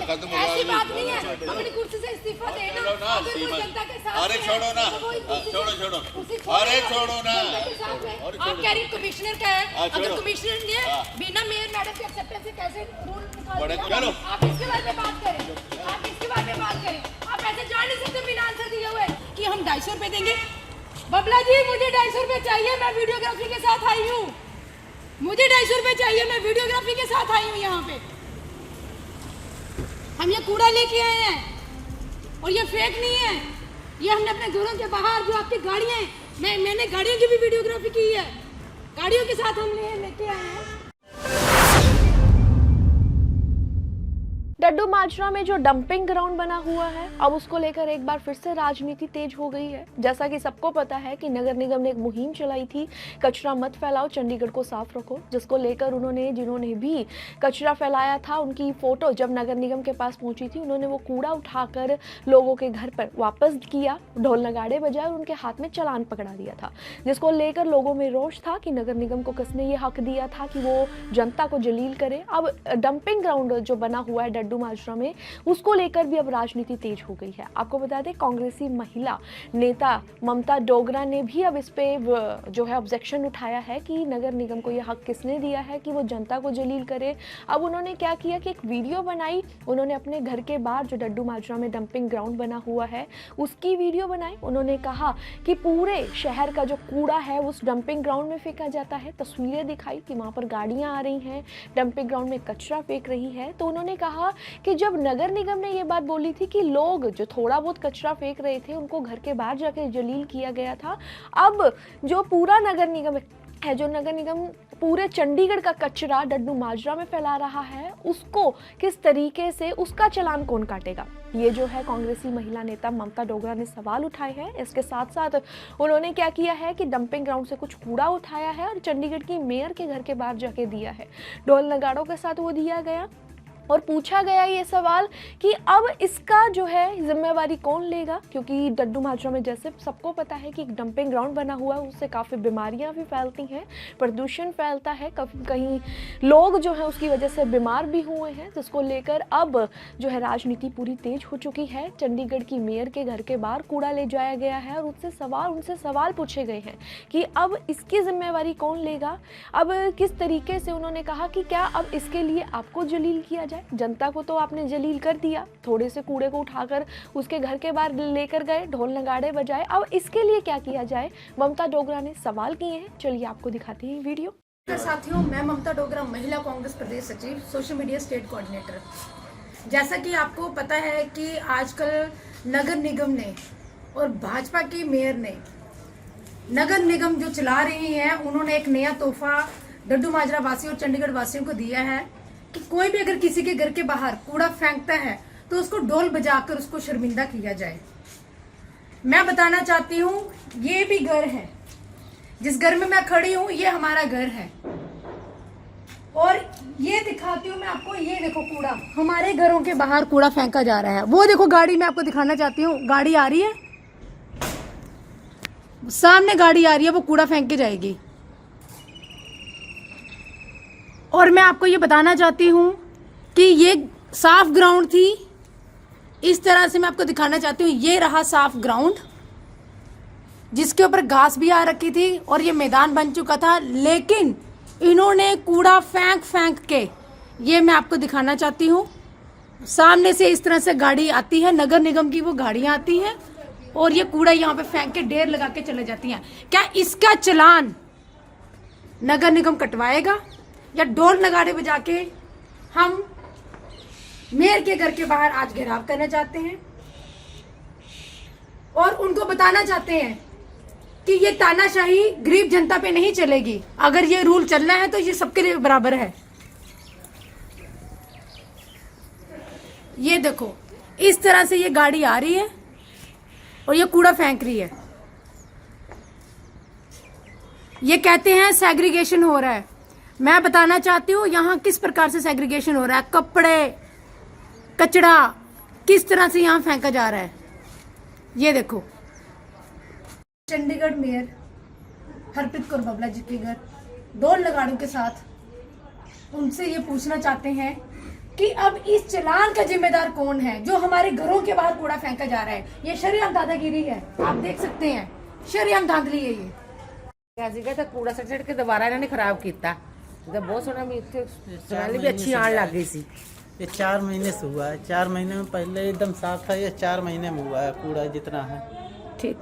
खत्म हो ऐसी बात नहीं है, अपनी कुर्सी से इस्तीफा देना। अगर कोई जनता के साथ अरे छोड़ो ना, छोड़ो अरे छोड़ो ना। आप कह रही कमिश्नर का है, अगर कमिश्नर ने बिना मेयर मैडम के एक्सेप्टेंस से कैसे रूल निकाल दिया, आप इसके बारे में बात करें, आप इसके बारे में बात करें। आप ऐसे जान नहीं सकते बिना आंसर दिए हुए कि हम 250 रुपए देंगे। बबला जी मुझे 250 रुपए चाहिए, मैं वीडियोग्राफी के साथ आई हूँ। मुझे 250 रुपए चाहिए, मैं वीडियोग्राफी के साथ आई हूँ। यहाँ पे हम ये कूड़ा लेके आए हैं और ये फेक नहीं है, ये हमने अपने घरों के बाहर जो आपकी गाड़ियाँ हैं, मैंने गाड़ियों की भी वीडियोग्राफी की है, गाड़ियों के साथ हम लेके आए हैं। डड्डू माजरा में जो डंपिंग ग्राउंड बना हुआ है, अब उसको लेकर एक बार फिर से राजनीति तेज हो गई है। जैसा कि सबको पता है कि नगर निगम ने एक मुहिम चलाई थी, कचरा मत फैलाओ, चंडीगढ़ को साफ रखो, जिसको लेकर जिन्होंने भी कचरा फैलाया था उनकी फोटो जब नगर निगम के पास पहुंची थी, उन्होंने वो कूड़ा उठाकर लोगों के घर पर वापस किया, ढोल नगाड़े बजाए और उनके हाथ में चालान पकड़ा दिया था, जिसको लेकर लोगों में रोष था कि नगर निगम को किसने ये हक दिया था कि वो जनता को जलील करे। अब डंपिंग ग्राउंड जो बना हुआ है डड्डू माजरा में, उसको लेकर भी अब राजनीति तेज हो गई है। आपको बता दें कांग्रेसी महिला नेता ममता डोगरा ने भी अब इस पे जो है ऑब्जेक्शन उठाया है कि नगर निगम को यह हक किसने दिया है कि वो जनता को जलील करे। अब उन्होंने क्या किया कि एक वीडियो बनाई, उन्होंने अपने घर के बाहर जो डड्डू माजरा में डंपिंग ग्राउंड बना हुआ है उसकी वीडियो बनाई। उन्होंने कहा कि पूरे शहर का जो कूड़ा है उस डंपिंग ग्राउंड में फेंका जाता है, तस्वीरें दिखाई कि वहाँ पर गाड़ियाँ आ रही हैं, डंपिंग ग्राउंड में कचरा फेंक रही है। तो उन्होंने कहा कि जब नगर निगम ने ये बात बोली थी कि लोग जो थोड़ा बहुत कचरा फेंक रहे थे उनको घर के बाहर जाकर जलील किया गया था, अब जो पूरा नगर निगम है, जो नगर निगम पूरे चंडीगढ़ का कचरा डड्डू माजरा में फैला रहा है, उसको किस तरीके से उसका चालान कौन काटेगा, ये जो है कांग्रेसी महिला नेता ममता डोगरा ने सवाल उठाए हैं। इसके साथ साथ उन्होंने क्या किया है कि डंपिंग ग्राउंड से कुछ कूड़ा उठाया है और चंडीगढ़ की मेयर के घर के बाहर जाके दिया है, ढोल नगाड़ों के साथ वो दिया गया और पूछा गया ये सवाल कि अब इसका जो है जिम्मेवारी कौन लेगा, क्योंकि डड्डू माजरा में जैसे सबको पता है कि एक डंपिंग ग्राउंड बना हुआ है, उससे काफ़ी बीमारियां भी फैलती हैं, प्रदूषण फैलता है, कहीं लोग जो है उसकी वजह से बीमार भी हुए हैं, जिसको लेकर अब जो है राजनीति पूरी तेज हो चुकी है। चंडीगढ़ की मेयर के घर के बाहर कूड़ा ले जाया गया है और उनसे सवाल पूछे गए हैं कि अब इसकी जिम्मेवारी कौन लेगा, अब किस तरीके से। उन्होंने कहा कि क्या अब इसके लिए आपको जलील किया जाए, जनता को तो आपने जलील कर दिया, थोड़े से कूड़े को उठाकर उसके घर के बाहर लेकर गए, ढोल नगाड़े बजाए, अब इसके लिए क्या किया जाए, ममता डोगरा ने सवाल किए हैं। चलिए आपको दिखाते हैं वीडियो। साथियों, मैं ममता डोगरा, महिला कांग्रेस प्रदेश सचिव, सोशल मीडिया स्टेट कोऑर्डिनेटर। जैसा कि आपको पता है कि आजकल नगर निगम ने और भाजपा की मेयर ने नगर निगम जो चला रही हैं, उन्होंने एक नया तोहफा डड्डू माजरा वासियों और चंडीगढ़ वासियों को दिया है कि कोई भी अगर किसी के घर के बाहर कूड़ा फेंकता है तो उसको ढोल बजाकर उसको शर्मिंदा किया जाए। मैं बताना चाहती हूँ, ये भी घर है, जिस घर में मैं खड़ी हूँ ये हमारा घर है, और ये दिखाती हूँ मैं आपको, ये देखो कूड़ा हमारे घरों के बाहर कूड़ा फेंका जा रहा है। वो देखो गाड़ी, मैं आपको दिखाना चाहती हूँ, गाड़ी आ रही है, सामने गाड़ी आ रही है, वो कूड़ा फेंक के जाएगी। और मैं आपको ये बताना चाहती हूँ कि ये साफ ग्राउंड थी, इस तरह से मैं आपको दिखाना चाहती हूँ, ये रहा साफ ग्राउंड जिसके ऊपर घास भी आ रखी थी और ये मैदान बन चुका था, लेकिन इन्होंने कूड़ा फेंक के, ये मैं आपको दिखाना चाहती हूँ, सामने से इस तरह से गाड़ी आती है, नगर निगम की वो गाड़ियाँ आती हैं और ये कूड़ा यहाँ पे फेंक के ढेर लगा के चले जाती हैं। क्या इसका चालान नगर निगम कटवाएगा या ढोल नगाड़े बजा के हम मेयर के घर के बाहर आज घेराव करना चाहते हैं और उनको बताना चाहते हैं कि ये तानाशाही गरीब जनता पे नहीं चलेगी, अगर ये रूल चलना है तो ये सबके लिए बराबर है। ये देखो इस तरह से ये गाड़ी आ रही है और ये कूड़ा फेंक रही है, ये कहते हैं सेग्रीगेशन हो रहा है। मैं बताना चाहती हूँ यहाँ किस प्रकार से सेग्रीगेशन हो रहा है, कपड़े कचरा किस तरह से यहाँ फेंका जा रहा है। ये देखो चंडीगढ़ मेयर हरप्रीत कौर बबला जी के घर ढोल नगाड़ों के साथ, उनसे ये पूछना चाहते हैं कि अब इस चलान का जिम्मेदार कौन है। जो हमारे घरों के बाहर कूड़ा फेंका जा रहा है, ये शरेआम दादागिरी है। आप देख सकते हैं, शरेआम धांधली है ये। ਸੀਗਾ ਤਾਂ ਕੂੜਾ ਸੱਟ ਕੇ ਦੁਬਾਰਾ ਇਹਨਾਂ ਨੇ ਖਰਾਬ ਕੀਤਾ ਤਾਂ ਬਹੁਤ ਸੋਹਣਾ ਵੀ ਇੱਥੇ ਸਮੈਲ ਵੀ ਅੱਛੀ ਆਣ ਲੱਗ गई सी। ये 4 महीने से हुआ है। 4 महीने में पहले एकदम साफ था, ये 4 महीने में हुआ है कूड़ा जितना है। ठीक।